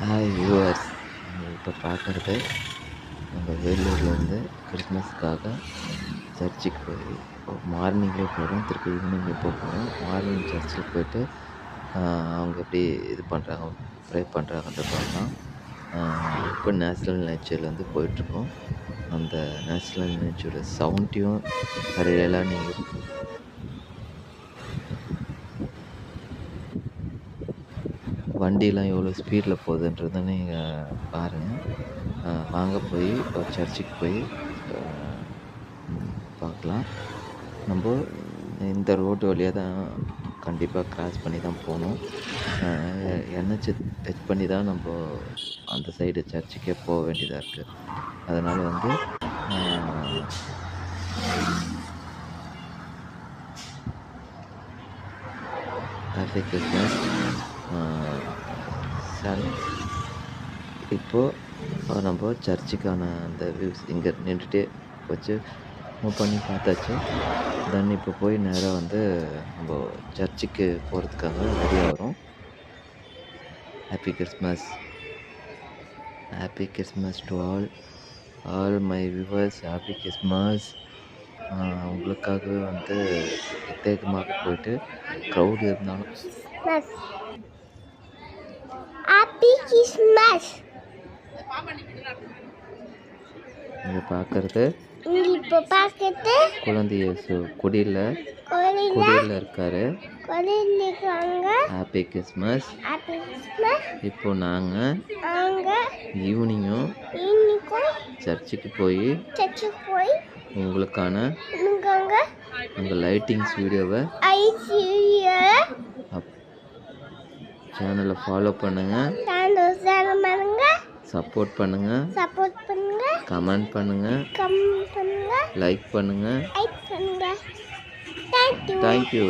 Hi viewers, இப்போ பார்க்குறது நம்ம வேலூர்லேருந்து கிறிஸ்மஸ்க்காக சர்ச்சுக்கு போய் மார்னிங்லேயே போகிறோம். திருப்பி ஈவினிங்லேயே போகிறோம். மார்னிங் சர்ச்சுக்கு போய்ட்டு அவங்க எப்படி இது பண்ணுறாங்க, ப்ரே பண்ணுறாங்கன்ற பார்க்கலாம். இப்போ நேஷ்னல் நேச்சர்லேருந்து போயிட்டுருக்கோம். அந்த நேஷ்னல் நேச்சரோட சவுண்டையும் ரியலாக நீங்கள் வண்டிலாம் எவ்வளோ ஸ்பீடில் போகுதுன்றதை நீங்கள் பாருங்கள். வாங்க போய் ஒரு சர்ச்சுக்கு போய் பார்க்கலாம். நம்ம இந்த ரோடு வழியாக தான் கண்டிப்பாக கிராஸ் பண்ணி தான் போகணும். என்ஹெச் டச் பண்ணி தான் நம்ம அந்த சைடு சர்ச்சுக்கே போக வேண்டியதாக இருக்குது. அதனால் வந்து ஹாப்பி கிறிஸ்மஸ். இப்போது நம்ம சர்ச்சுக்கான அந்த வியூஸ் இங்கே நின்றுட்டே வச்சு மூவ் பண்ணி பார்த்தாச்சு. தென் இப்போ போய் நேராக வந்து நம்ம சர்ச்சுக்கு போகிறதுக்காக ரெடி ஆகிறோம். Happy Christmas, happy Christmas to all my viewers. Happy Christmas. உங்களுக்காக வந்து பிரத்யேகமாக போயிட்டு க்ரௌட் இருந்தாலும் ஹாப்பி கிறிஸ்மஸ். இங்கே பார்க்குறது இப்போ பார்க்குறது குழந்தை இயேசு குடியில் இருக்காரு. Happy Christmas. இப்போ நாங்கள் ஈவினிங்கும் சர்ச்சுக்கு போய் உங்களுக்கான உங்கள் லைட்டிங்ஸ் வீடியோவை சேனலை ஃபாலோ பண்ணுங்கள், சப்போர்ட் பண்ணுங்கள், கமெண்ட் பண்ணுங்கள், லைக் பண்ணுங்கள். தேங்க்யூ.